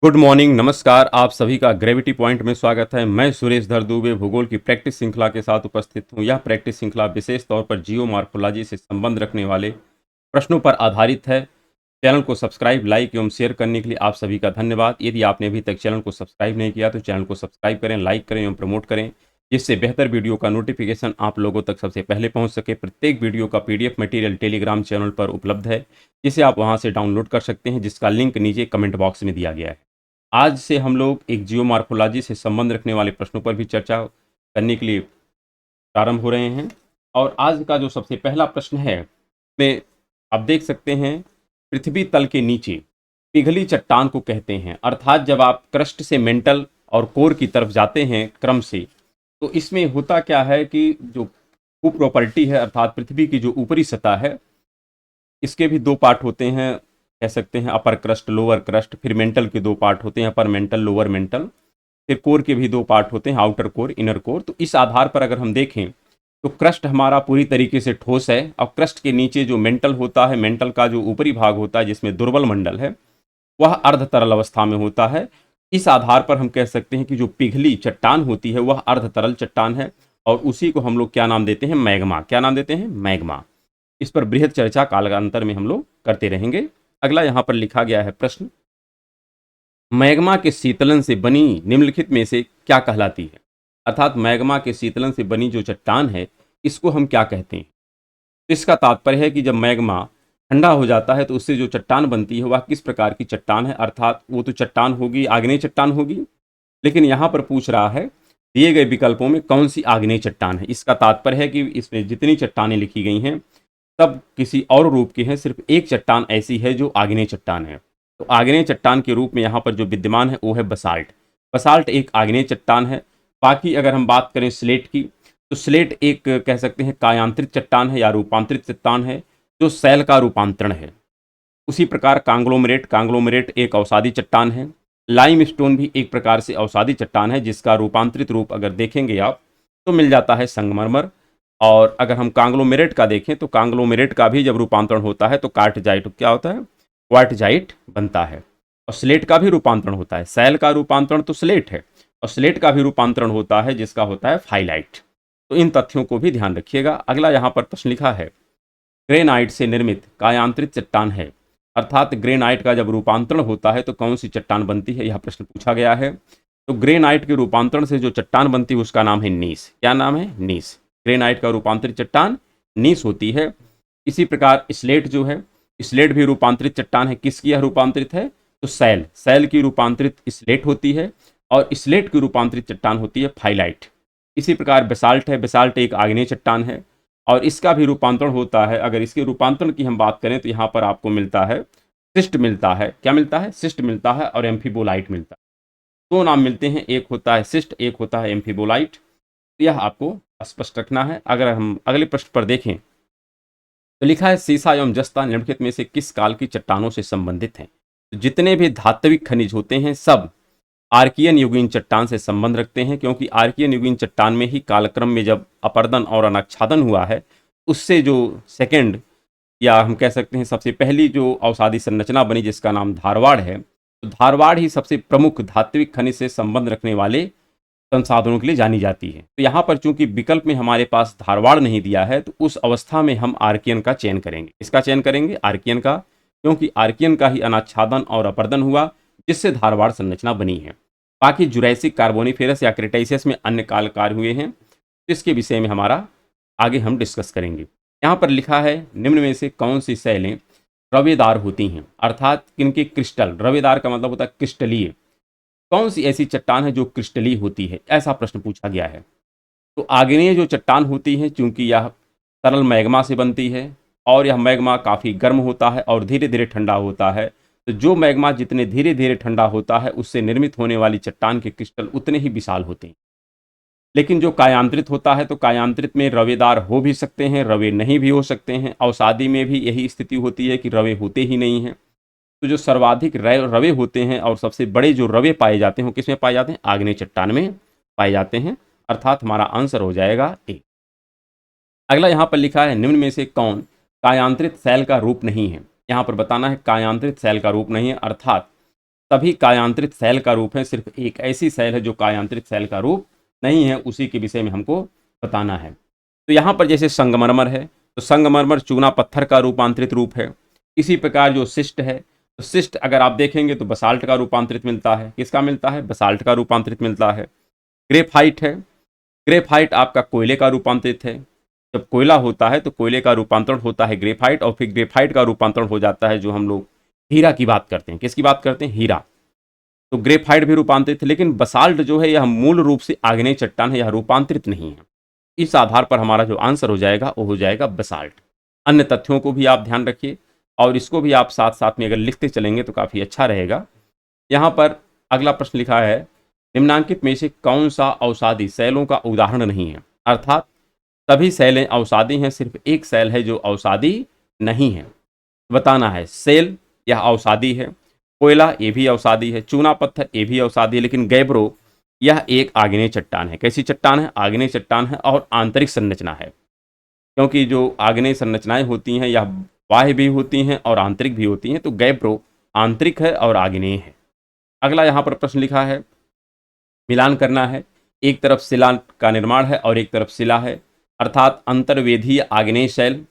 Good morning, नमस्कार। आप सभी का ग्रेविटी पॉइंट में स्वागत है। मैं सुरेश धर दुबे भूगोल की प्रैक्टिस श्रृंखला के साथ उपस्थित हूं। यह प्रैक्टिस श्रृंखला विशेष तौर पर जियोमॉर्फोलॉजी से संबंध रखने वाले प्रश्नों पर आधारित है। चैनल को सब्सक्राइब, लाइक एवं शेयर करने के लिए आप सभी का धन्यवाद। यदि आपने अभी तक चैनल को सब्सक्राइब नहीं किया तो चैनल को सब्सक्राइब करें, लाइक करें एवं प्रमोट करें, जिससे बेहतर वीडियो का नोटिफिकेशन आप लोगों तक सबसे पहले पहुंच सके। प्रत्येक वीडियो का पीडीएफ मटेरियल टेलीग्राम चैनल पर उपलब्ध है, जिसे आप वहां से डाउनलोड कर सकते हैं, जिसका लिंक नीचे कमेंट बॉक्स में दिया गया है। आज से हम लोग एक जियोमॉर्फोलॉजी से संबंध रखने वाले प्रश्नों पर भी चर्चा करने के लिए प्रारंभ हो रहे हैं। और आज का जो सबसे पहला प्रश्न है, में आप देख सकते हैं, पृथ्वी तल के नीचे पिघली चट्टान को कहते हैं। अर्थात जब आप क्रस्ट से मेंटल और कोर की तरफ जाते हैं क्रम से, तो इसमें होता क्या है कि जो भू प्रॉपर्टी है, अर्थात पृथ्वी की जो ऊपरी सतह है, इसके भी दो पार्ट होते हैं, कह सकते हैं अपर क्रस्ट, लोअर क्रस्ट। फिर मेंटल के दो पार्ट होते हैं, अपर मेंटल, लोअर मेंटल। फिर कोर के भी दो पार्ट होते हैं, आउटर कोर, इनर कोर। तो इस आधार पर अगर हम देखें तो क्रस्ट हमारा पूरी तरीके से ठोस है, और क्रस्ट के नीचे जो मेंटल होता है, मेंटल का जो ऊपरी भाग होता है जिसमें दुर्बल मंडल है, वह अर्ध तरल अवस्था में होता है। इस आधार पर हम कह सकते हैं कि जो पिघली चट्टान होती है वह अर्ध तरल चट्टान है, और उसी को हम लोग क्या नाम देते हैं? मैग्मा। क्या नाम देते हैं? मैग्मा। इस पर बृहद चर्चा कालांतर में हम लोग करते रहेंगे। अगला यहाँ पर लिखा गया है प्रश्न, मैग्मा के शीतलन से बनी निम्नलिखित में से क्या कहलाती है? अर्थात मैग्मा के शीतलन से बनी जो चट्टान है, इसको हम क्या कहते हैं? तो इसका तात्पर्य है कि जब मैग्मा ठंडा हो जाता है तो उससे जो चट्टान बनती है वह किस प्रकार की चट्टान है? अर्थात वो तो चट्टान होगी, आग्नेय चट्टान होगी। लेकिन यहाँ पर पूछ रहा है दिए गए विकल्पों में कौन सी आग्नेय चट्टान है। इसका तात्पर्य है कि इसमें जितनी चट्टानें लिखी गई हैं तब किसी और रूप की हैं, सिर्फ एक चट्टान ऐसी है जो आग्नेय चट्टान है। तो आग्नेय चट्टान के रूप में यहाँ पर जो विद्यमान है वो है बसाल्ट। बसाल्ट एक आग्नेय चट्टान है। बाकी अगर हम बात करें स्लेट की, तो स्लेट एक कह सकते हैं कायांतरित चट्टान है या रूपांतरित चट्टान है, जो सैल का रूपांतरण है। उसी प्रकार कांग्लोमरेट, कांग्लोमरेट एक अवसादी चट्टान है। लाइम स्टोन भी एक प्रकार से अवसादी चट्टान है, जिसका रूपांतरित रूप अगर देखेंगे आप तो मिल जाता है संगमरमर। और अगर हम कांग्लोमेरेट का देखें तो कांग्लोमेरेट का भी जब रूपांतरण होता है तो कार्टजाइट क्या होता है? क्वार्टजाइट बनता है। और स्लेट का भी रूपांतरण होता है। सैल का रूपांतरण तो स्लेट है, और स्लेट का भी रूपांतरण होता है जिसका होता है फाइलाइट। तो इन तथ्यों को भी ध्यान रखिएगा। अगला यहाँ पर प्रश्न लिखा है, ग्रेनाइट से निर्मित कायांतरित चट्टान है। अर्थात ग्रेनाइट का जब रूपांतरण होता है तो कौन सी चट्टान बनती है, यह प्रश्न पूछा गया है। तो ग्रेनाइट के रूपांतरण से जो चट्टान बनती है उसका नाम है नीस। क्या नाम है? नीस। ग्रेनाइट का रूपांतरित चट्टान नीस होती है। इसी प्रकार स्लेट जो है, स्लेट भी रूपांतरित चट्टान है। किसकी यह रूपांतरित है? तो सैल, सैल की रूपांतरित स्लेट होती है, और स्लेट की रूपांतरित चट्टान होती है फाइलाइट। इसी प्रकार बेसाल्ट है, बेसाल्ट एक आग्नेय चट्टान है, और इसका भी रूपांतरण होता है। अगर इसके रूपांतरण की हम बात करें तो यहाँ पर आपको मिलता है सिस्ट मिलता है। क्या मिलता है? सिस्ट मिलता है, और एम्फीबोलाइट मिलता है। दो नाम मिलते हैं, एक होता है सिस्ट, एक होता है एम्फीबोलाइट। यह आपको स्पष्ट रखना है। अगर हम अगले प्रश्न पर देखें तो लिखा है, सीसा एवं जस्ता निम्नलिखित में से किस काल की चट्टानों से संबंधित हैं? तो जितने भी धात्विक खनिज होते हैं सब आर्कियन युगीन चट्टान से संबंध रखते हैं, क्योंकि आर्कियन युगीन चट्टान में ही कालक्रम में जब अपरदन और अनाच्छादन हुआ है, उससे जो सेकंड, या हम कह सकते हैं सबसे पहली जो अवसादी संरचना बनी जिसका नाम धारवाड़ है, तो धारवाड़ ही सबसे प्रमुख धात्विक खनिज से संबंध रखने वाले संसाधनों के लिए जानी जाती है। तो यहाँ पर चूंकि विकल्प में हमारे पास धारवाड़ नहीं दिया है, तो उस अवस्था में हम आर्कियन का चयन करेंगे। इसका चयन करेंगे आर्कियन का, क्योंकि आर्कियन का ही अनाच्छादन और अपर्दन हुआ जिससे धारवाड़ संरचना बनी है। बाकी जुरैसिक, कार्बोनिफेरस या क्रेटाइसियस में अन्य काल कार्य हुए हैं, तो इसके विषय में हमारा आगे हम डिस्कस करेंगे। यहाँ पर लिखा है, निम्न में से कौन सी शैलें रवेदार होती हैं? अर्थात किनके क्रिस्टल, रवेदार का मतलब होता है क्रिस्टलीय, कौन सी ऐसी चट्टान है जो क्रिस्टलीय होती है, ऐसा प्रश्न पूछा गया है। तो आग्नेय जो चट्टान होती है, चूंकि यह तरल मैग्मा से बनती है, और यह मैग्मा काफ़ी गर्म होता है और धीरे धीरे ठंडा होता है, तो जो मैग्मा जितने धीरे धीरे ठंडा होता है उससे निर्मित होने वाली चट्टान के क्रिस्टल उतने ही विशाल होते हैं। लेकिन जो कायांतरित होता है, तो कायांतरित में रवेदार हो भी सकते हैं, रवे नहीं भी हो सकते हैं। अवसादी में भी यही स्थिति होती है कि रवे होते ही नहीं हैं। तो जो सर्वाधिक रवे होते हैं और सबसे बड़े जो रवे पाए जाते हैं वो किसमें पाए जाते हैं? आग्नेय चट्टान में पाए जाते हैं। अर्थात हमारा आंसर हो जाएगा ए। अगला यहाँ पर लिखा है, निम्न में से कौन कायांतरित सैल का रूप नहीं है? यहाँ पर बताना है कायांतरित सैल का रूप नहीं है। अर्थात सभी कायांतरित सेल का रूप है, सिर्फ एक ऐसी सेल है जो कायांतरित सेल का रूप नहीं है, उसी के विषय में हमको बताना है। तो यहाँ पर जैसे संगमरमर है, तो संगमरमर चूना पत्थर का रूपांतरित रूप है। इसी प्रकार जो शिस्ट है, तो शिस्ट अगर आप देखेंगे तो बसाल्ट का रूपांतरित मिलता है। किसका मिलता है? बसाल्ट का रूपांतरित मिलता है। ग्रेफाइट है, ग्रेफाइट आपका कोयले का रूपांतरित है। जब कोयला होता है तो कोयले का रूपांतरण होता है ग्रेफाइट, और फिर ग्रेफाइट का रूपांतरण हो जाता है जो हम लोग हीरा की बात करते हैं। किसकी बात करते हैं? हीरा। तो ग्रेफाइट भी रूपांतरित है, लेकिन बसाल्ट जो है यह मूल रूप से आग्नेय चट्टान है, यह रूपांतरित नहीं है। इस आधार पर हमारा जो आंसर हो जाएगा वो हो जाएगा बसाल्ट। अन्य तथ्यों को भी आप ध्यान रखिए और इसको भी आप साथ साथ में अगर लिखते चलेंगे तो काफ़ी अच्छा रहेगा। यहाँ पर अगला प्रश्न लिखा है, निम्नांकित में से कौन सा अवसादी सेलों का उदाहरण नहीं है? अर्थात सभी सेलें अवसादी हैं, सिर्फ एक सेल है जो अवसादी नहीं है। बताना है सेल यह अवसादी है, कोयला ये भी अवसादी है, चूना पत्थर ये भी अवसादी है, लेकिन गैब्रो यह एक आग्नेय चट्टान है। कैसी चट्टान है? आग्नेय चट्टान है और आंतरिक संरचना है, क्योंकि जो आग्नेय संरचनाएं होती हैं यह बाह्य भी होती हैं और आंतरिक भी होती हैं। तो गैब्रो आंतरिक है और आग्नेय है। अगला यहाँ पर प्रश्न लिखा है, मिलान करना है। एक तरफ शिला का निर्माण है और एक तरफ शिला है, अर्थात अंतर्वेधीय आग्नेय शैल।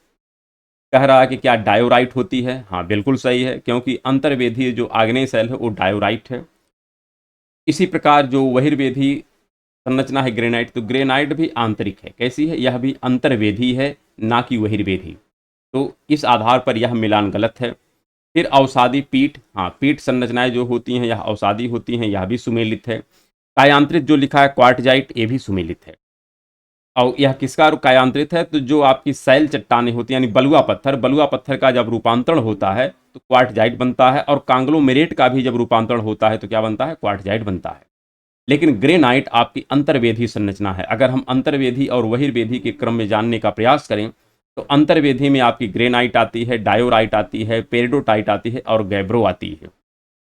कह रहा है कि क्या डायोराइट होती है? हाँ बिल्कुल सही है, क्योंकि अंतर्वेधीय जो आग्नेय शैल है वो डायोराइट है। इसी प्रकार जो बहिर्वेधी संरचना है ग्रेनाइट, तो ग्रेनाइट भी आंतरिक है। कैसी है? यह भी अंतर्वेधी है, ना कि बहिर्वेधी। तो इस आधार पर यह मिलान गलत है। फिर अवसादी पीठ, हाँ पीठ संरचनाएं जो होती हैं यह अवसादी होती हैं, यह भी सुमेलित है। कायांतरित जो लिखा है क्वार्टजाइट, ये भी सुमेलित है। और यह किसका कायांतरित है? तो जो आपकी सैल चट्टानें होती हैं यानी बलुआ पत्थर, बलुआ पत्थर का जब रूपांतरण होता है तो क्वार्टजाइट बनता है, और कांग्लोमेरेट का भी जब रूपांतरण होता है तो क्या बनता है? क्वार्टजाइट बनता है। लेकिन ग्रेनाइट आपकी अंतर्वेधी संरचना है। अगर हम अंतर्वेधी और बहिर्वेधी के क्रम में जानने का प्रयास करें तो अंतर्वेधी में आपकी ग्रेनाइट आती है, डायोराइट आती है, पेरिडोटाइट आती है और गैब्रो आती है।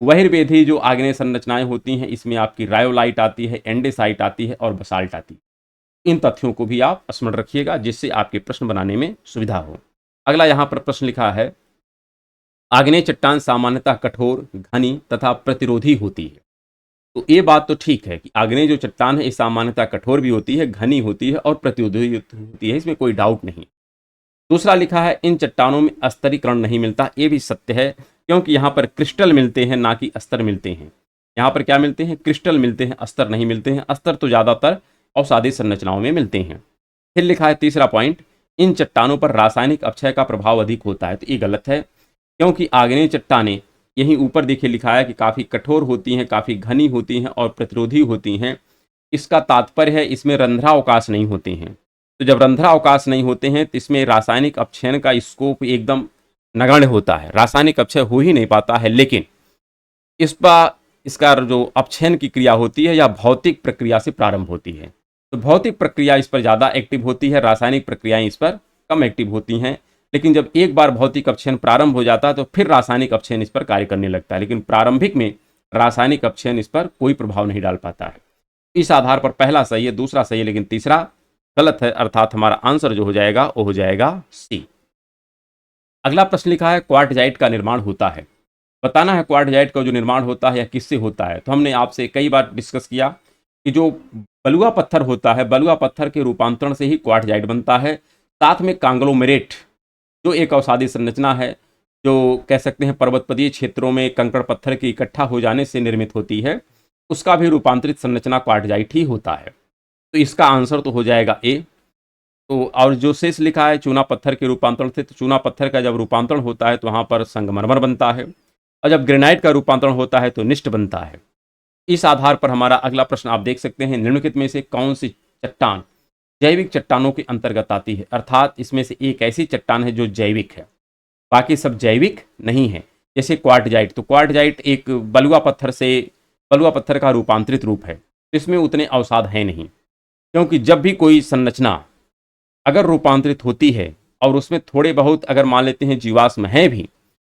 बहिर्वेधी जो आग्नेय संरचनाएं होती हैं इसमें आपकी रायोलाइट आती है, एंडेसाइट आती है और बसाल्ट आती है। इन तथ्यों को भी आप स्मरण रखिएगा जिससे आपके प्रश्न बनाने में सुविधा हो। अगला यहाँ पर प्रश्न लिखा है, आग्नेय चट्टान सामान्यतः कठोर, घनी तथा प्रतिरोधी होती है। तो ये बात तो ठीक है कि आग्नेय जो चट्टान है ये सामान्यतः कठोर भी होती है, घनी होती है और प्रतिरोधी होती है, इसमें कोई डाउट नहीं। दूसरा लिखा है, इन चट्टानों में स्तरीकरण नहीं मिलता। ये भी सत्य है, क्योंकि यहाँ पर क्रिस्टल मिलते हैं ना कि अस्तर मिलते हैं। यहाँ पर क्या मिलते हैं? क्रिस्टल मिलते हैं, अस्तर नहीं मिलते हैं। अस्तर तो ज़्यादातर अवसादी संरचनाओं में मिलते हैं। फिर लिखा है तीसरा पॉइंट, इन चट्टानों पर रासायनिक अपक्षय का प्रभाव अधिक होता है। तो ये गलत है, क्योंकि आग्नेय चट्टानें यहीं ऊपर देखिए लिखा है कि काफ़ी कठोर होती हैं, काफ़ी घनी होती हैं और प्रतिरोधी होती हैं। इसका तात्पर्य है इसमें रंध्रावकाश नहीं होते हैं। तो जब रंध्रावकाश नहीं होते हैं तो इसमें रासायनिक अपक्षयन का स्कोप एकदम नगण्य होता है, रासायनिक अपक्षय हो ही नहीं पाता है। लेकिन इसका जो अपक्षयन की क्रिया होती है या भौतिक प्रक्रिया से प्रारंभ होती है। तो भौतिक प्रक्रिया इस पर ज़्यादा एक्टिव होती है, रासायनिक प्रक्रियाएं इस पर कम एक्टिव होती हैं। लेकिन जब एक बार भौतिक अपक्षयन प्रारंभ हो जाता है तो फिर रासायनिक अपक्षयन इस पर कार्य करने लगता है, लेकिन प्रारंभिक में रासायनिक अपक्षयन इस पर कोई प्रभाव नहीं डाल पाता है। इस आधार पर पहला सही है, दूसरा सही है, लेकिन तीसरा गलत है। अर्थात हमारा आंसर जो हो जाएगा वो हो जाएगा सी। अगला प्रश्न लिखा है, क्वार्टजाइट का निर्माण होता है। बताना है क्वार्टजाइट का जो निर्माण होता है या किससे होता है। तो हमने आपसे कई बार डिस्कस किया कि जो बलुआ पत्थर होता है, बलुआ पत्थर के रूपांतरण से ही क्वार्टजाइट बनता है। साथ में कांग्लोमेरेट जो एक अवसादी संरचना है, जो कह सकते हैं पर्वतपदीय क्षेत्रों में कंकड़ पत्थर के इकट्ठा हो जाने से निर्मित होती है, उसका भी रूपांतरित संरचना क्वार्टजाइट ही होता है। तो इसका आंसर तो हो जाएगा ए। तो और जो शेष लिखा है चूना पत्थर के रूपांतरण से, तो चूना पत्थर का जब रूपांतरण होता है तो वहाँ पर संगमरमर बनता है, और जब ग्रेनाइट का रूपांतरण होता है तो निष्ठ बनता है। इस आधार पर हमारा अगला प्रश्न आप देख सकते हैं, निम्नलिखित में से कौन सी चट्टान जैविक चट्टानों के अंतर्गत आती है। अर्थात इसमें से एक ऐसी चट्टान है जो जैविक है, बाकी सब जैविक नहीं है। जैसे क्वार्टजाइट, तो क्वार्टजाइट एक बलुआ पत्थर का रूपांतरित रूप है, इसमें उतने अवसाद हैं नहीं। क्योंकि जब भी कोई संरचना अगर रूपांतरित होती है और उसमें थोड़े बहुत अगर मान लेते हैं जीवाश्म हैं भी,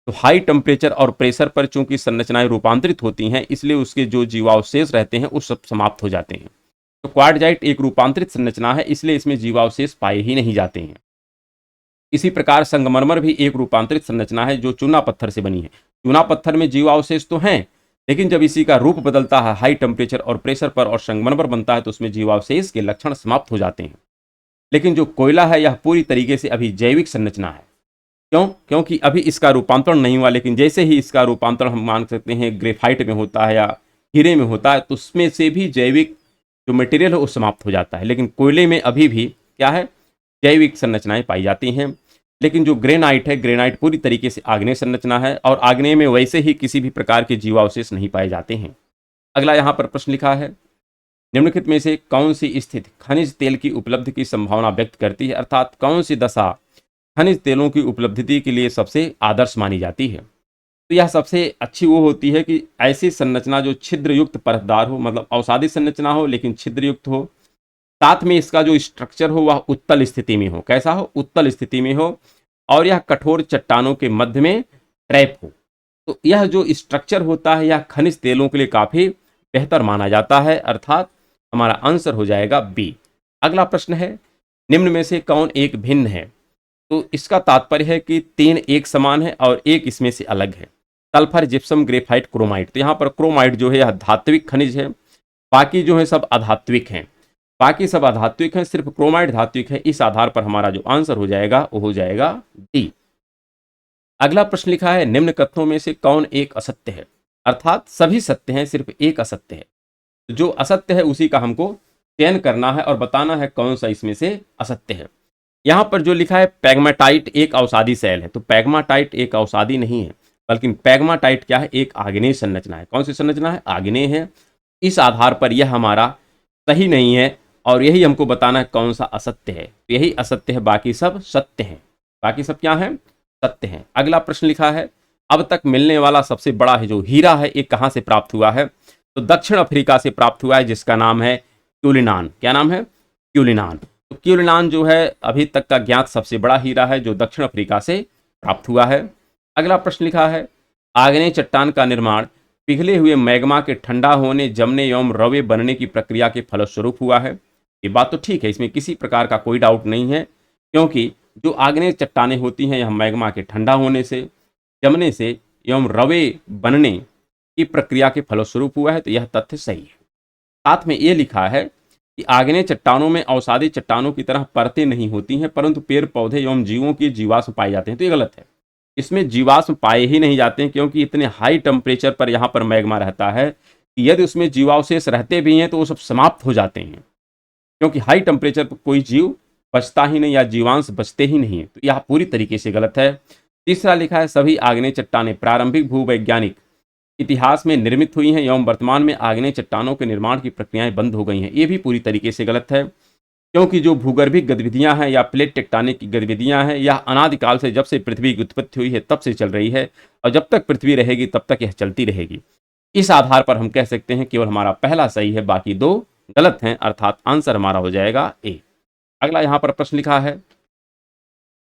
तो हाई टेम्परेचर और प्रेशर पर चूंकि संरचनाएं रूपांतरित होती हैं, इसलिए उसके जो जीवावशेष रहते हैं वो सब समाप्त हो जाते हैं। तो क्वार्टजाइट एक रूपांतरित संरचना है, इसलिए इसमें जीवावशेष पाए ही नहीं जाते हैं। इसी प्रकार संगमरमर भी एक रूपांतरित संरचना है जो चूना पत्थर से बनी है। चूना पत्थर में जीवावशेष तो हैं, लेकिन जब इसी का रूप बदलता है हाई टेम्परेचर और प्रेशर पर और संगमरमर पर बनता है तो उसमें जीवावशेष के लक्षण समाप्त हो जाते हैं। लेकिन जो कोयला है यह पूरी तरीके से अभी जैविक संरचना है। क्यों? क्योंकि अभी इसका रूपांतरण नहीं हुआ, लेकिन जैसे ही इसका रूपांतरण हम मान सकते हैं ग्रेफाइट में होता है या हीरे में होता है तो उसमें से भी जैविक जो मटेरियल है वो समाप्त हो जाता है। लेकिन कोयले में अभी भी क्या है, जैविक संरचनाएं पाई जाती हैं। लेकिन जो ग्रेनाइट है, ग्रेनाइट पूरी तरीके से आग्नेय संरचना है और आग्नेय में वैसे ही किसी भी प्रकार के जीवावशेष नहीं पाए जाते हैं। अगला यहाँ पर प्रश्न लिखा है, निम्नलिखित में से कौन सी स्थिति खनिज तेल की उपलब्धि की संभावना व्यक्त करती है, अर्थात कौन सी दशा खनिज तेलों की उपलब्धि के लिए सबसे आदर्श मानी जाती है। तो यह सबसे अच्छी वो होती है कि ऐसी संरचना जो छिद्रयुक्त परतदार हो, मतलब अवसादी संरचना हो लेकिन छिद्रयुक्त हो, साथ में इसका जो स्ट्रक्चर हो वह उत्तल स्थिति में हो। कैसा हो? उत्तल स्थिति में हो, और यह कठोर चट्टानों के मध्य में ट्रैप हो। तो यह जो स्ट्रक्चर होता है यह खनिज तेलों के लिए काफी बेहतर माना जाता है, अर्थात हमारा आंसर हो जाएगा बी। अगला प्रश्न है, निम्न में से कौन एक भिन्न है? तो इसका तात्पर्य है कि तीन एक समान है और एक इसमें से अलग है। Sulphur, gypsum, graphite, chromite. तो यहाँ पर क्रोमाइट जो है यह धात्विक खनिज है, बाकी जो है सब अधात्विक हैं। बाकी सब अधात्विक हैं, सिर्फ क्रोमाइट धात्विक है। इस आधार पर हमारा जो आंसर हो जाएगा वो हो जाएगा डी। अगला प्रश्न लिखा है, निम्न कथनों में से कौन एक असत्य है? अर्थात सभी सत्य हैं, सिर्फ एक असत्य है। जो असत्य है उसी का हमको चयन करना है और बताना है कौन सा इसमें से असत्य है। यहां पर जो लिखा है पैग्माटाइट एक अवसादी सेल है, तो पैग्माटाइट एक अवसादी नहीं है, बल्कि पैग्माटाइट क्या है, एक आग्नेय संरचना है। कौन सी संरचना है? आग्नेय है। इस आधार पर यह हमारा सही नहीं है और यही हमको बताना है कौन सा असत्य है। यही असत्य है, बाकी सब सत्य है। बाकी सब क्या है? सत्य है। अगला प्रश्न लिखा है, अब तक मिलने वाला सबसे बड़ा है जो हीरा है ये कहां से प्राप्त हुआ है? तो दक्षिण अफ्रीका से प्राप्त हुआ है, जिसका नाम है क्यूलिनान। क्या नाम है? क्यूलिनान। तो क्यूलिनान जो है अभी तक का ज्ञात सबसे बड़ा हीरा है जो दक्षिण अफ्रीका से प्राप्त हुआ है। अगला प्रश्न लिखा है, आग्नेय चट्टान का निर्माण पिघले हुए मैग्मा के ठंडा होने, जमने एवं रवे बनने की प्रक्रिया के फलस्वरूप हुआ है। ये बात तो ठीक है, इसमें किसी प्रकार का कोई डाउट नहीं है, क्योंकि जो आग्नेय चट्टानें होती हैं यह मैग्मा के ठंडा होने से, जमने से एवं रवे बनने की प्रक्रिया के फलस्वरूप हुआ है। तो यह तथ्य सही है। साथ में ये लिखा है कि आग्नेय चट्टानों में अवसादी चट्टानों की तरह परतें नहीं होती हैं, परंतु पेड़ पौधे एवं जीवों के जीवाश्म पाए जाते हैं। तो ये गलत है, इसमें जीवाश्म पाए ही नहीं जाते हैं, क्योंकि इतने हाई टेम्परेचर पर यहाँ पर मैग्मा रहता है कि यदि उसमें जीवावशेष रहते भी हैं तो वो सब समाप्त हो जाते हैं, क्योंकि हाई टेम्परेचर पर कोई जीव बचता ही नहीं या जीवांश बचते ही नहीं है। तो यह पूरी तरीके से गलत है। तीसरा लिखा है, सभी आग्नेय चट्टानें प्रारंभिक भूवैज्ञानिक इतिहास में निर्मित हुई हैं एवं वर्तमान में आग्नेय चट्टानों के निर्माण की प्रक्रियाएं बंद हो गई हैं। ये भी पूरी तरीके से गलत है, क्योंकि जो भूगर्भिक गतिविधियां हैं या प्लेट टेक्टोनिक की गतिविधियां हैं यह अनादिकाल से, जब से पृथ्वी की उत्पत्ति हुई है तब से चल रही है, और जब तक पृथ्वी रहेगी तब तक यह चलती रहेगी। इस आधार पर हम कह सकते हैं केवल हमारा पहला सही है, बाकी दो गलत हैं, अर्थात आंसर हमारा हो जाएगा ए। अगला यहां पर प्रश्न लिखा है,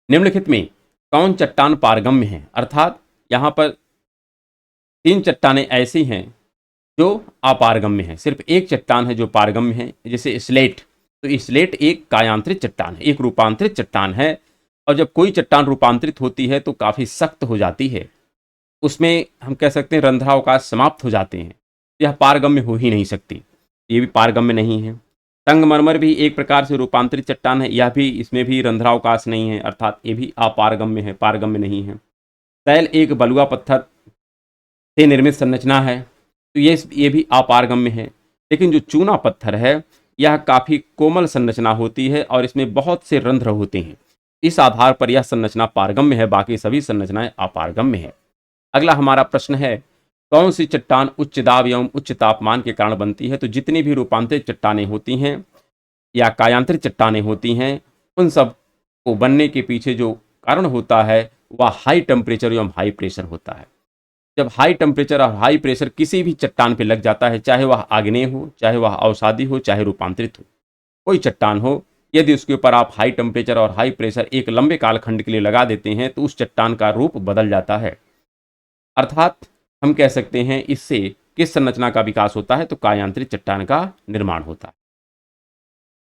निम्नलिखित में कौन चट्टान पारगम्य है? अर्थात यहां पर तीन चट्टानें ऐसी हैं जो अपारगम्य है, सिर्फ एक चट्टान है जो पारगम्य है, जैसे स्लेट। तो स्लेट एक कायांतरित चट्टान है, एक रूपांतरित चट्टान है, और जब कोई चट्टान रूपांतरित होती है तो काफी सख्त हो जाती है, उसमें हम कह सकते हैं रंध्रावकाश समाप्त हो जाते हैं। यह पारगम्य हो ही नहीं सकती, ये भी पारगम्य नहीं है। संगमरमर भी एक प्रकार से रूपांतरित चट्टान है, यह भी, इसमें भी रंध्रावकाश नहीं है, अर्थात ये भी अपारगम्य है, पारगम्य नहीं है। तैल एक बलुआ पत्थर से निर्मित संरचना है, तो ये भी अपारगम्य है। लेकिन जो चूना पत्थर है यह काफी कोमल संरचना होती है और इसमें बहुत से रंध्र होते हैं। इस आधार पर यह संरचना पारगम्य है, बाकी सभी संरचनाएं अपारगम्य है। अगला हमारा प्रश्न है, कौन सी चट्टान उच्च दाब एवं उच्च तापमान के कारण बनती है? तो जितनी भी रूपांतरित चट्टानें होती हैं या कायांतरित चट्टानें होती हैं, उन सब को बनने के पीछे जो कारण होता है वह हाई टेम्परेचर एवं हाई प्रेशर होता है। जब हाई टेम्परेचर और हाई प्रेशर किसी भी चट्टान पे लग जाता है, चाहे वह आग्नेय हो, चाहे वह अवसादी हो, चाहे रूपांतरित हो, कोई चट्टान हो, यदि उसके ऊपर आप हाई टेम्परेचर और हाई प्रेशर एक लंबे कालखंड के लिए लगा देते हैं तो उस चट्टान का रूप बदल जाता है। अर्थात हम कह सकते हैं इससे किस संरचना का विकास होता है? तो कायांतरित चट्टान का निर्माण होता है।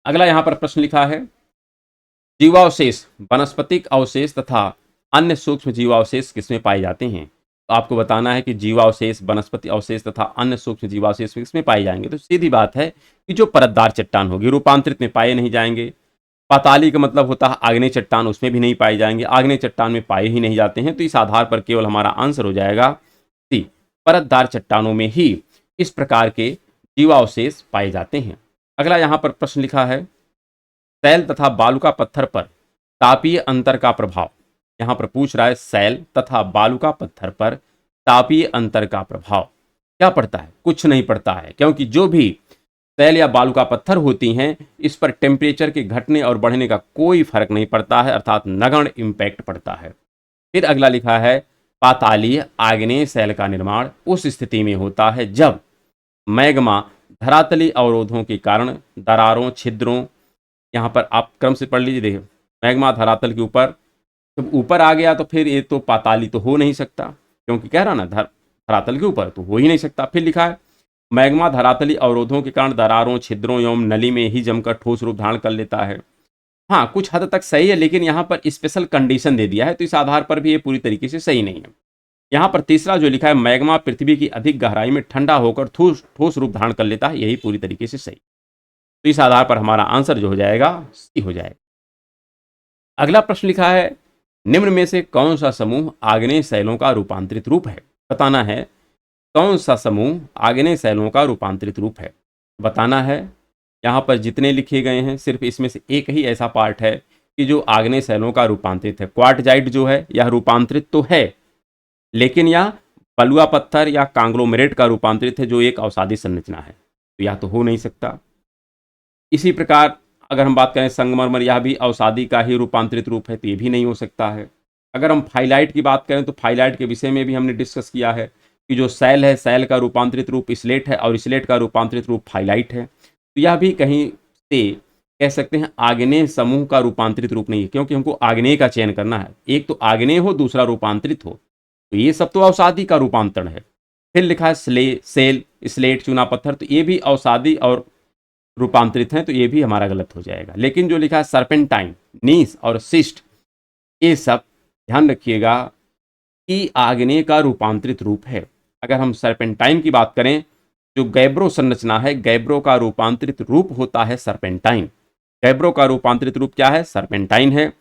अगला यहां पर प्रश्न लिखा है, जीवावशेष, वनस्पतिक अवशेष तथा अन्य सूक्ष्म जीवावशेष किसमें पाए जाते हैं? आपको बताना है कि जीवावशेष, वनस्पति अवशेष तथा अन्य सूक्ष्म जीवावशेष इसमें पाए जाएंगे। तो सीधी बात है कि जो परतदार चट्टान होगी रूपांतरित में पाए नहीं जाएंगे। पाताली का मतलब होता है आग्नेय चट्टान, उसमें भी नहीं पाए जाएंगे। आग्नेय चट्टान में पाए ही नहीं जाते हैं, तो इस आधार पर केवल हमारा आंसर हो जाएगा सी, परतदार चट्टानों में ही इस प्रकार के जीवावशेष पाए जाते हैं। अगला यहाँ पर प्रश्न लिखा है, सैल तथा बालुका पत्थर पर तापीय अंतर का प्रभाव। यहाँ पर पूछ रहा है सैल तथा बालुका पत्थर पर तापीय अंतर का प्रभाव क्या पड़ता है? कुछ नहीं पड़ता है, क्योंकि जो भी सैल या बालुका पत्थर होती हैं इस पर टेम्परेचर के घटने और बढ़ने का कोई फर्क नहीं पड़ता है, अर्थात नगण्य इम्पैक्ट पड़ता है। फिर अगला लिखा है, पातालीय आग्नेय सैल का निर्माण उस स्थिति में होता है जब मैग्मा धरातलीय अवरोधों के कारण दरारों, छिद्रों, यहाँ पर आप क्रम से पढ़ लीजिए। देखिए, मैग्मा धरातल के ऊपर जब ऊपर आ गया तो फिर ये तो पाताली तो हो नहीं सकता, क्योंकि कह रहा ना धरातल के ऊपर तो हो ही नहीं सकता। फिर लिखा है, मैग्मा धरातलीय अवरोधों के कारण दरारों, छिद्रों एवं नली में ही जमकर ठोस रूप धारण कर लेता है। हाँ, कुछ हद तक सही है, लेकिन यहाँ पर स्पेशल कंडीशन दे दिया है, तो इस आधार पर भी ये पूरी तरीके से सही नहीं है। यहाँ पर तीसरा जो लिखा है, मैग्मा पृथ्वी की अधिक गहराई में ठंडा होकर ठोस रूप धारण कर लेता है, यही पूरी तरीके से सही। तो इस आधार पर हमारा आंसर जो हो जाएगा सी हो जाएगा। अगला प्रश्न लिखा है, निम्न में से कौन सा समूह आग्नेय शैलों का रूपांतरित रूप है? बताना है कौन सा समूह आग्नेय शैलों का रूपांतरित रूप है, बताना है। यहाँ पर जितने लिखे गए हैं सिर्फ इसमें से एक ही ऐसा पार्ट है कि जो आग्नेय शैलों का रूपांतरित है। क्वार्टजाइट जो है यह रूपांतरित तो है, लेकिन यह बलुआ पत्थर या कांग्लोमेरेट का रूपांतरित है, जो एक अवसादी संरचना है, तो यह तो हो नहीं सकता। इसी प्रकार अगर हम बात करें संगमरमर, यह भी अवसादी का ही रूपांतरित रूप है, तो ये भी नहीं हो सकता है। अगर हम फाइलाइट की बात करें तो फाइलाइट के विषय में भी हमने डिस्कस किया है कि जो सैल है, सैल का रूपांतरित रूप स्लेट है और स्लेट का रूपांतरित रूप फाइलाइट है, तो यह भी कहीं से कह सकते हैं आग्नेय समूह का रूपांतरित रूप नहीं है, क्योंकि हमको आग्नेय का चयन करना है। एक तो आग्नेय हो, दूसरा रूपांतरित हो, तो ये सब तो अवसादी का रूपांतरण है। फिर लिखा है सेल, स्लेट, चूना पत्थर, तो ये भी अवसादी और रूपांतरित हैं, तो ये भी हमारा गलत हो जाएगा। लेकिन जो लिखा है सर्पेंटाइन, नीस और सिस्ट, ये सब ध्यान रखिएगा कि आग्नेय का रूपांतरित रूप है। अगर हम सर्पेंटाइन की बात करें, जो गैब्रो संरचना है, गैब्रो का रूपांतरित रूप होता है सर्पेंटाइन। गैब्रो का रूपांतरित रूप क्या है? सर्पेंटाइन है।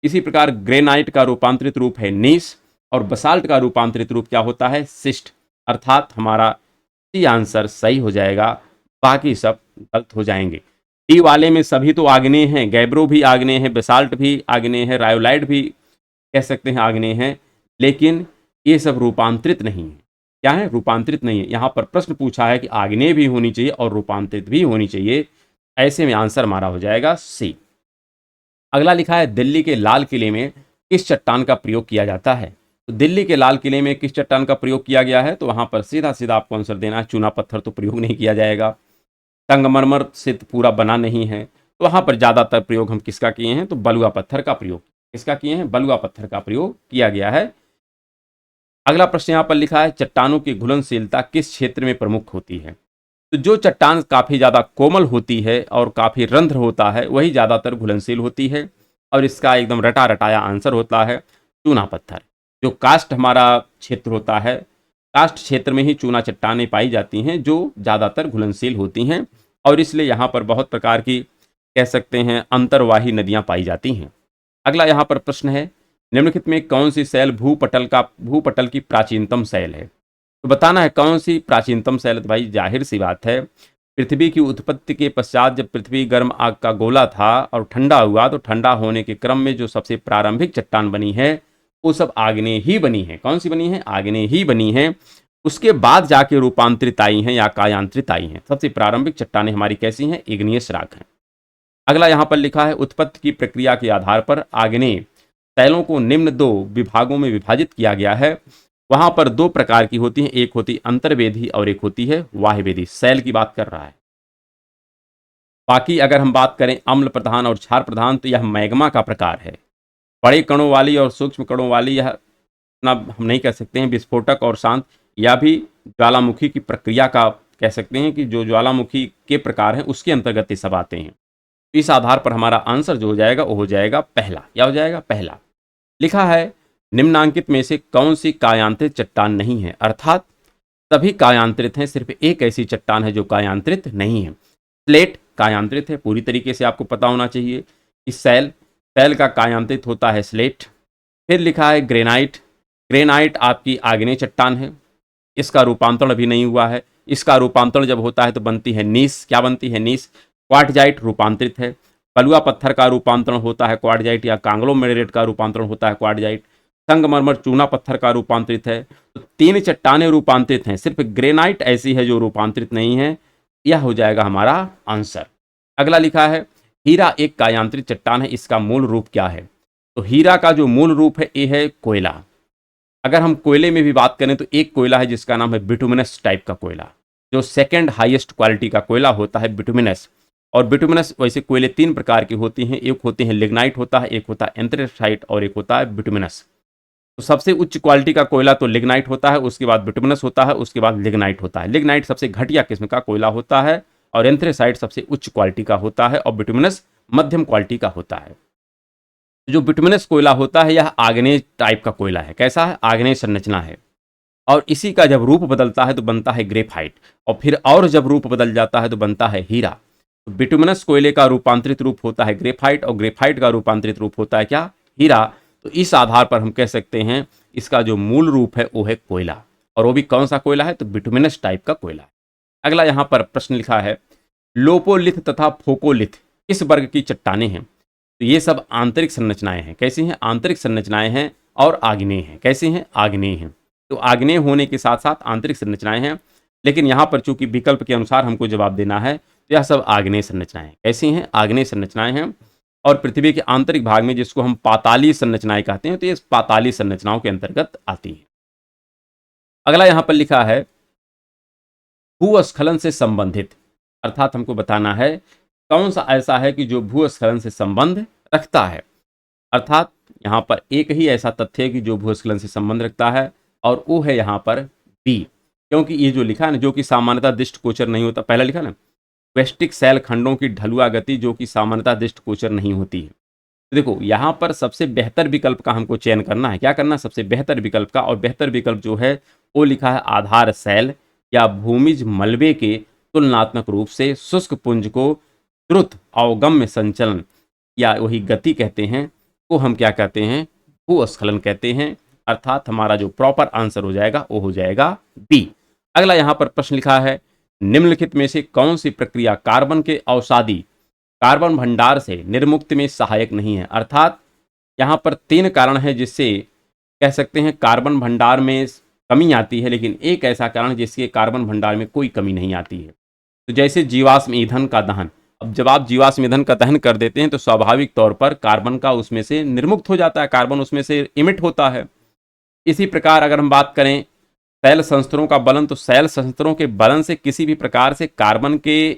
इसी प्रकार ग्रेनाइट का रूपांतरित रूप है नीस और बसाल्ट का रूपांतरित रूप क्या होता है? सिस्ट। अर्थात हमारा सी आंसर सही हो जाएगा, बाकी सब गलत हो जाएंगे। डी वाले में सभी तो आग्नेय हैं, गैब्रो भी आग्नेय है, बेसाल्ट भी आग्नेय है, रायोलाइट भी कह सकते हैं आग्नेय है, लेकिन ये सब रूपांतरित नहीं है। क्या है? रूपांतरित नहीं है। यहाँ पर प्रश्न पूछा है कि आग्नेय भी होनी चाहिए और रूपांतरित भी होनी चाहिए, ऐसे में आंसर हमारा हो जाएगा सी। अगला लिखा है, दिल्ली के लाल किले में किस चट्टान का प्रयोग किया जाता है? तो दिल्ली के लाल किले में किस चट्टान का प्रयोग किया गया है? तो वहां पर सीधा सीधा आपको आंसर देना है, चूना पत्थर तो प्रयोग नहीं किया जाएगा। संगमरमर से तो पूरा बना नहीं है, तो वहां पर ज्यादातर प्रयोग हम किसका किए हैं? तो बलुआ पत्थर का प्रयोग। किसका किए हैं? बलुआ पत्थर का प्रयोग किया गया है। अगला प्रश्न यहाँ पर लिखा है, चट्टानों की घुलनशीलता किस क्षेत्र में प्रमुख होती है? तो जो चट्टान काफी ज्यादा कोमल होती है और काफी रंध्र होता है, वही ज्यादातर घुलनशील होती है, और इसका एकदम रटा रटाया आंसर होता है चूना पत्थर। जो कास्ट हमारा क्षेत्र होता है, कास्ट क्षेत्र में ही चूना चट्टानें पाई जाती हैं जो ज्यादातर घुलनशील होती हैं, और इसलिए यहाँ पर बहुत प्रकार की कह सकते हैं अंतर्वाही नदियां पाई जाती हैं। अगला यहाँ पर प्रश्न है, निम्नलिखित में कौन सी शैल भूपटल की प्राचीनतम शैल है? तो बताना है कौन सी प्राचीनतम शैल। तो भाई जाहिर सी बात है, पृथ्वी की उत्पत्ति के पश्चात जब पृथ्वी गर्म आग का गोला था और ठंडा हुआ, तो ठंडा होने के क्रम में जो सबसे प्रारंभिक चट्टान बनी है वो सब आग्नेय ही बनी है। कौन सी बनी है? आग्नेय ही बनी है। उसके बाद जाके रूपांतरित आई हैं या कायांतरित आई हैं। सबसे प्रारंभिक चट्टानें हमारी कैसी हैं? इग्नियस रॉक हैं। अगला यहाँ पर लिखा है, उत्पत्ति की प्रक्रिया के आधार पर आग्नेय शैलों को निम्न दो विभागों में विभाजित किया गया है। वहां पर दो प्रकार की होती हैं, एक होती अंतर्वेदी और एक होती है वाह्यवेदी। शैल की बात कर रहा है। बाकी अगर हम बात करें अम्ल प्रधान और क्षार प्रधान, तो यह मैग्मा का प्रकार है। बड़े कणों वाली और सूक्ष्म कणों वाली, यह ना हम नहीं कह सकते हैं। विस्फोटक और शांत, या भी ज्वालामुखी की प्रक्रिया का कह सकते हैं कि जो ज्वालामुखी के प्रकार हैं उसके अंतर्गत ये सब आते हैं। इस आधार पर हमारा आंसर जो हो जाएगा वो हो जाएगा पहला। क्या हो जाएगा? पहला। लिखा है, निम्नांकित में से कौन सी कायांतरित चट्टान नहीं है? अर्थात सभी कायांतरित हैं, सिर्फ एक ऐसी चट्टान है जो कायांतरित नहीं है। स्लेट कायांतरित है, पूरी तरीके से आपको पता होना चाहिए कि सैल का कायांतरित होता है स्लेट। फिर लिखा है ग्रेनाइट। ग्रेनाइट आपकी आग्नेय चट्टान है, इसका रूपांतरण अभी नहीं हुआ है। इसका रूपांतरण जब होता है तो बनती है नीस। क्या बनती है? नीस। क्वार्टजाइट रूपांतरित है। बलुआ पत्थर का रूपांतरण होता है क्वार्टजाइट, या कांग्लोमेरेट का रूपांतरण होता है क्वार्टजाइट। संगमरमर चूना पत्थर का रूपांतरित है। तो 3 चट्टानें रूपांतरित हैं, सिर्फ ग्रेनाइट ऐसी है जो रूपांतरित नहीं है। यह हो जाएगा हमारा आंसर। अगला लिखा है हीरा एक कायांतरित चट्टान है, इसका मूल रूप क्या है? तो हीरा का जो मूल रूप है ये है कोयला। अगर हम कोयले में भी बात करें तो एक कोयला है जिसका नाम है बिटुमिनस टाइप का कोयला, जो सेकंड हाईएस्ट क्वालिटी का कोयला होता है बिटुमिनस। और बिटुमिनस वैसे कोयले 3 प्रकार की होती हैं, एक होते हैं लिग्नाइट होता है, एक होता है एंथ्रेसाइट और एक होता है बिटुमिनस। तो सबसे उच्च क्वालिटी का कोयला तो लिग्नाइट होता है, उसके बाद बिटुमिनस होता है, उसके बाद लिग्नाइट होता है। लिग्नाइट सबसे घटिया किस्म का कोयला होता है और एंथ्रेसाइट सबसे उच्च क्वालिटी का होता है और बिटुमिनस मध्यम क्वालिटी का होता है। जो बिटुमिनस कोयला होता है यह आग्नेय टाइप का कोयला है। कैसा है? आग्नेय संरचना है। और इसी का जब रूप बदलता है तो बनता है ग्रेफाइट, और फिर और जब रूप बदल जाता है तो बनता है हीरा। तो बिटुमिनस कोयले का रूपांतरित रूप होता है ग्रेफाइट और ग्रेफाइट का रूपांतरित रूप होता है क्या? हीरा। तो इस आधार पर हम कह सकते हैं इसका जो मूल रूप है वो है कोयला, और वो भी कौन सा कोयला है? तो बिटुमिनस टाइप का कोयला है। अगला यहाँ पर प्रश्न लिखा है लोपोलिथ तथा फोकोलिथ किस वर्ग की चट्टानें हैं? तो ये सब आंतरिक संरचनाएं हैं। कैसी हैं? आंतरिक संरचनाएं हैं और आग्नेय हैं। कैसी हैं? आग्नेय हैं। तो आग्नेय होने के साथ साथ आंतरिक संरचनाएं हैं, लेकिन यहाँ पर चूंकि विकल्प के अनुसार हमको जवाब देना है तो यह सब आग्नेय संरचनाएं हैं। कैसी हैं? आग्नेय संरचनाएं हैं। और पृथ्वी के आंतरिक भाग में जिसको हम पातालीय संरचनाएं कहते हैं तो ये पातालीय संरचनाओं के अंतर्गत आती है। अगला यहाँ पर लिखा है भूस्खलन से संबंधित, अर्थात हमको बताना है कौन सा ऐसा है कि जो भूस्खलन से संबंध रखता है। अर्थात यहाँ पर एक ही ऐसा तथ्य है कि जो भूस्खलन से संबंध रखता है, और वो है यहाँ पर बी। क्योंकि ये जो लिखा है ना, जो कि सामान्यतः दृष्टिगोचर नहीं होता, पहला लिखा ना क्वेस्टिक सेल खंडों की ढलुआ गति जो कि सामान्यतः दृष्टिगोचर नहीं होती है। तो देखो यहाँ पर सबसे बेहतर विकल्प का हमको चयन करना है। क्या करना है? सबसे बेहतर विकल्प का। और बेहतर विकल्प जो है वो लिखा है आधार सेल या भूमिज मलबे के तुलनात्मक रूप से शुष्क पुंज को द्रुत अवगम्य संचलन या वही गति कहते हैं, को हम क्या कहते हैं? भूस्खलन कहते हैं। अर्थात हमारा जो प्रॉपर आंसर हो जाएगा वो हो जाएगा बी। अगला यहाँ पर प्रश्न लिखा है निम्नलिखित में से कौन सी प्रक्रिया कार्बन के अवसादी कार्बन भंडार से निर्मुक्ति में सहायक नहीं है? अर्थात यहाँ पर 3 कारण है जिससे कह सकते हैं कार्बन भंडार में कमी आती है, लेकिन एक ऐसा कारण जिसके कार्बन भंडार में कोई कमी नहीं आती है। तो जैसे जीवाश्म ईंधन का दहन। अब जब आप जीवाश्म ईंधन का दहन कर देते हैं तो स्वाभाविक तौर पर कार्बन का उसमें से निर्मुक्त हो जाता है, कार्बन उसमें से इमिट होता है। इसी प्रकार अगर हम बात करें सैल संस्तरों का बलन, तो सैल संस्तरों के बलन से किसी भी प्रकार से कार्बन के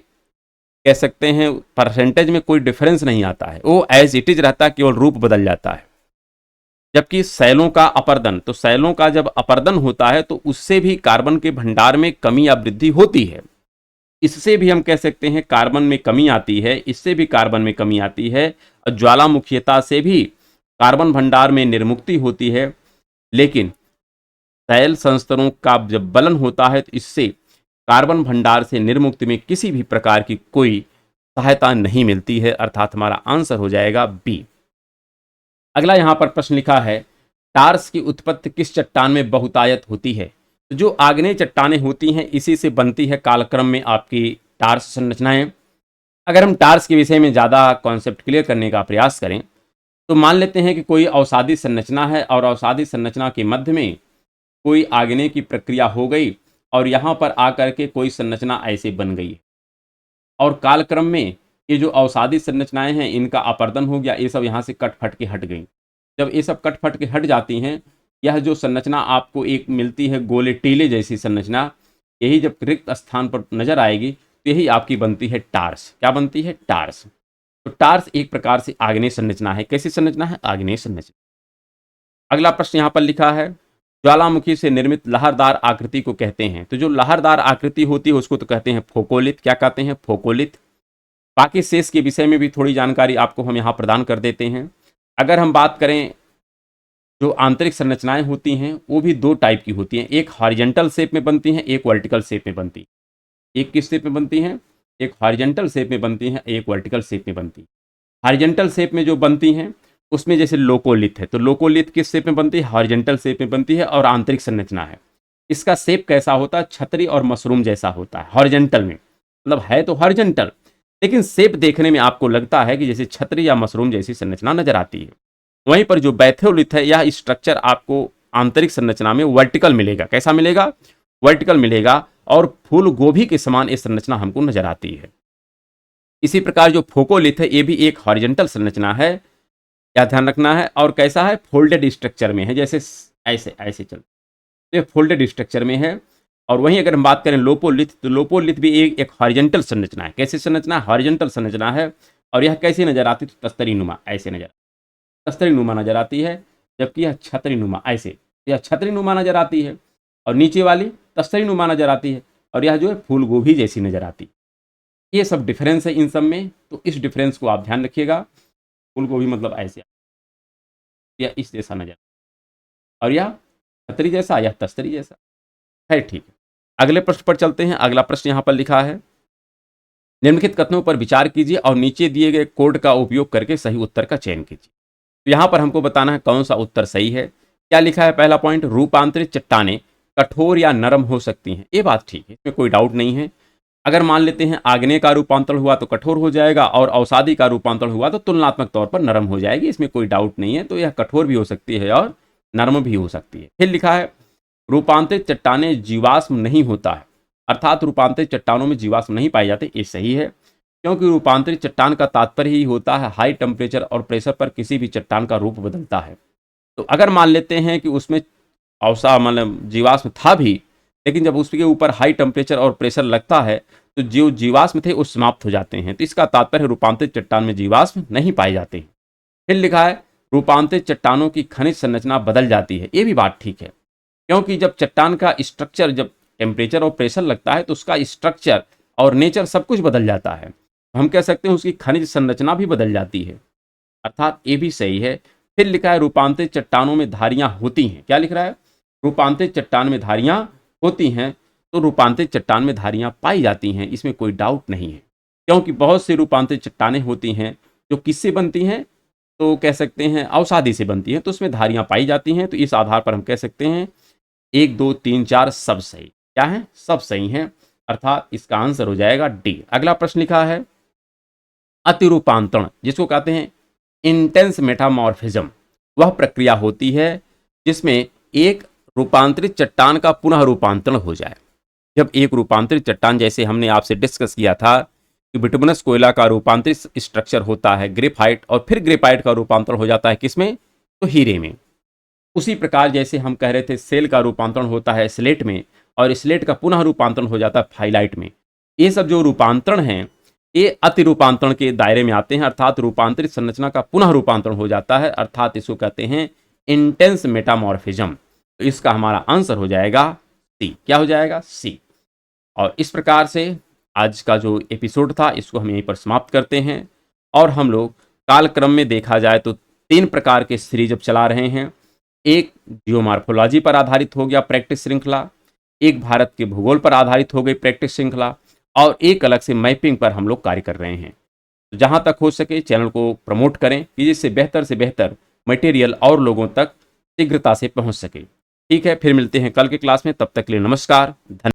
कह सकते हैं परसेंटेज में कोई डिफरेंस नहीं आता है, वो एज इट इज रहता है, केवल रूप बदल जाता है। जबकि सैलों का अपर्दन, तो सैलों का जब अपर्दन होता है तो उससे भी कार्बन के भंडार में कमी या वृद्धि होती है। इससे भी हम कह सकते हैं कार्बन में कमी आती है, इससे भी कार्बन में कमी आती है। और ज्वालामुखीयता से भी कार्बन भंडार में निर्मुक्ति होती है। लेकिन सैल संस्तरों का जब बलन होता है तो इससे कार्बन भंडार से निर्मुक्ति में किसी भी प्रकार की कोई सहायता नहीं मिलती है। अर्थात हमारा आंसर हो जाएगा बी। अगला यहाँ पर प्रश्न लिखा है टार्स की उत्पत्ति किस चट्टान में बहुतायत होती है? तो जो आग्नेय चट्टानें होती हैं इसी से बनती है कालक्रम में आपकी टार्स संरचनाएं। अगर हम टार्स के विषय में ज़्यादा कॉन्सेप्ट क्लियर करने का प्रयास करें तो मान लेते हैं कि कोई अवसादी संरचना है और अवसादी संरचना के मध्य में कोई आग्नेय की प्रक्रिया हो गई और यहाँ पर आकर के कोई संरचना ऐसे बन गई, और कालक्रम में ये जो अवसादी संरचनाएं हैं इनका अपर्दन हो गया, ये सब यहाँ से कट फट के हट गई। जब ये सब कट फट के हट जाती हैं, यह जो संरचना आपको एक मिलती है गोले टीले जैसी संरचना, यही जब रिक्त स्थान पर नजर आएगी तो यही आपकी बनती है टार्स। क्या बनती है? टार्स। तो टार्स एक प्रकार से आग्नेय संरचना है। कैसी संरचना है? आग्नेय संरचना। अगला प्रश्न यहाँ पर लिखा है ज्वालामुखी से निर्मित लहरदार आकृति को कहते हैं। तो जो लहरदार आकृति होती है उसको तो कहते हैं फोकोलिथ। क्या कहते हैं? फोकोलिथ। बाकी शेष के विषय में भी थोड़ी जानकारी आपको हम यहाँ प्रदान कर देते हैं। अगर हम बात करें जो आंतरिक संरचनाएं होती हैं वो भी दो टाइप की होती हैं, एक हॉरिजेंटल शेप में बनती हैं, एक वर्टिकल शेप में बनती है। एक किस शेप में बनती हैं? एक हॉरिजेंटल शेप में बनती हैं, एक वर्टिकल शेप में बनती है। हॉरिजेंटल शेप में जो बनती हैं उसमें जैसे लोकोलिथ है, तो लोकोलिथ किस शेप में बनती है? हॉरिजेंटल शेप में बनती है और आंतरिक संरचना है। इसका शेप कैसा होता है? छतरी और मशरूम जैसा होता है हॉरिजेंटल में, मतलब है तो हॉरिजेंटल, लेकिन शेप देखने में आपको लगता है कि जैसे छतरी या मशरूम जैसी संरचना नजर आती है। वहीं पर जो बैथोलिथ है, यह स्ट्रक्चर आपको आंतरिक संरचना में वर्टिकल मिलेगा। कैसा मिलेगा? वर्टिकल मिलेगा, और फूल गोभी के समान ये संरचना हमको नजर आती है। इसी प्रकार जो फोकोलिथ है, ये भी एक हॉरिजेंटल संरचना है, या ध्यान रखना है, और कैसा है? फोल्डेड स्ट्रक्चर में है, जैसे ऐसे ऐसे चल, तो ये फोल्डेड स्ट्रक्चर में है। और वहीं अगर हम बात करें लोपोलिथ, तो लोपोलिथ भी एक हॉरिजेंटल संरचना है। कैसी संरचना? हॉरिजेंटल संरचना है। और यह कैसी नजर आती है? तो तस्तरी नुमा, ऐसे नजर, तस्तरी नुमा नजर आती है, जबकि यह छतरी नुमा, ऐसे, यह छतरी नुमा नजर आती है, और नीचे वाली तस्तरी नुमा नजर आती है, और यह जो है फूल गोभी जैसी नजर आती है। ये सब डिफरेंस है इन सब में, तो इस डिफरेंस को आप ध्यान रखिएगा। फूल गोभी मतलब ऐसे, या इस जैसा नजर, और यह छतरी जैसा, यह तस्तरी जैसा है। ठीक है, अगले प्रश्न पर चलते हैं। अगला प्रश्न यहाँ पर लिखा है, निम्नलिखित कथनों पर विचार कीजिए और नीचे दिए गए कोड का उपयोग करके सही उत्तर का चयन कीजिए। तो यहाँ पर हमको बताना है कौन सा उत्तर सही है। क्या लिखा है? पहला पॉइंट, रूपांतरित चट्टानें कठोर या नरम हो सकती हैं। ये बात ठीक है, इसमें कोई डाउट नहीं है। अगर मान लेते हैं आग्नेय का रूपांतरण हुआ तो कठोर हो जाएगा, और अवसादी का रूपांतरण हुआ तो तुलनात्मक तौर पर नरम हो जाएगी, इसमें कोई डाउट नहीं है। तो यह कठोर भी हो सकती है और नरम भी हो सकती है। फिर लिखा है, रूपांतरित चट्टानें जीवाश्म नहीं होता है, अर्थात रूपांतरित चट्टानों में जीवाश्म नहीं पाए जाते। ये सही है, क्योंकि रूपांतरित चट्टान का तात्पर्य ही होता है हाई टेम्परेचर और प्रेशर पर किसी भी चट्टान का रूप बदलता है। तो अगर मान लेते हैं कि उसमें अवसा मतलब जीवाश्म था भी, लेकिन जब उसके ऊपर हाई टेम्परेचर और प्रेशर लगता है तो जो जीवाश्म थे वो समाप्त हो जाते हैं। तो इसका तात्पर्य रूपांतरित चट्टान में जीवाश्म नहीं पाए जाते हैं। फिर लिखा है, रूपांतरित चट्टानों की खनिज संरचना बदल जाती है। ये भी बात ठीक है, क्योंकि जब चट्टान का स्ट्रक्चर, जब टेम्परेचर और प्रेशर लगता है तो उसका स्ट्रक्चर और नेचर सब कुछ बदल जाता है। तो हम कह सकते हैं उसकी खनिज संरचना भी बदल जाती है, अर्थात ये भी सही है। फिर लिखा है, रूपांतरित चट्टानों में धारियां होती हैं। क्या लिख रहा है? रूपांतरित चट्टान में धारियां होती हैं, तो रूपांतरित चट्टान में धारियां पाई जाती हैं, इसमें कोई डाउट नहीं है। क्योंकि बहुत सी रूपांतरित चट्टानें होती हैं जो किससे बनती हैं? तो कह सकते हैं अवसादी से बनती हैं, तो उसमें धारियां पाई जाती हैं। तो इस आधार पर हम कह सकते हैं 1 2 3 4 सब सही। क्या है? सब सही हैं, अर्थात इसका आंसर हो जाएगा डी। अगला प्रश्न लिखा है, अतिरूपांतरण, जिसको कहते हैं इंटेंस मेटामॉर्फिज्म, वह प्रक्रिया होती है जिसमें एक रूपांतरित चट्टान का पुनः रूपांतरण हो जाए। जब एक रूपांतरित चट्टान, जैसे हमने आपसे डिस्कस किया था कि बिटुमिनस कोयला का रूपांतरित स्ट्रक्चर होता है ग्रेफाइट, और फिर ग्रेफाइट का रूपांतरण हो जाता है किसमें? तो हीरे में। उसी प्रकार जैसे हम कह रहे थे सेल का रूपांतरण होता है स्लेट में, और स्लेट का पुनः रूपांतरण हो जाता है फाइलाइट में। ये सब जो रूपांतरण हैं ये अति रूपांतरण के दायरे में आते हैं, अर्थात रूपांतरित संरचना का पुनः रूपांतरण हो जाता है, अर्थात इसको कहते हैं इंटेंस मेटामॉर्फिज्म। तो इसका हमारा आंसर हो जाएगा सी। क्या हो जाएगा? सी। और इस प्रकार से आज का जो एपिसोड था इसको हम यहीं पर समाप्त करते हैं। और हम लोग कालक्रम में देखा जाए तो 3 प्रकार के सीरीज अब चला रहे हैं। एक जियोमॉर्फोलॉजी पर आधारित हो गया प्रैक्टिस श्रृंखला, एक भारत के भूगोल पर आधारित हो गई प्रैक्टिस श्रृंखला, और एक अलग से मैपिंग पर हम लोग कार्य कर रहे हैं। तो जहाँ तक हो सके चैनल को प्रमोट करें कि जिससे बेहतर से बेहतर मटेरियल और लोगों तक शीघ्रता से पहुँच सके। ठीक है, फिर मिलते हैं कल के क्लास में, तब तक के लिए नमस्कार, धन्यवाद।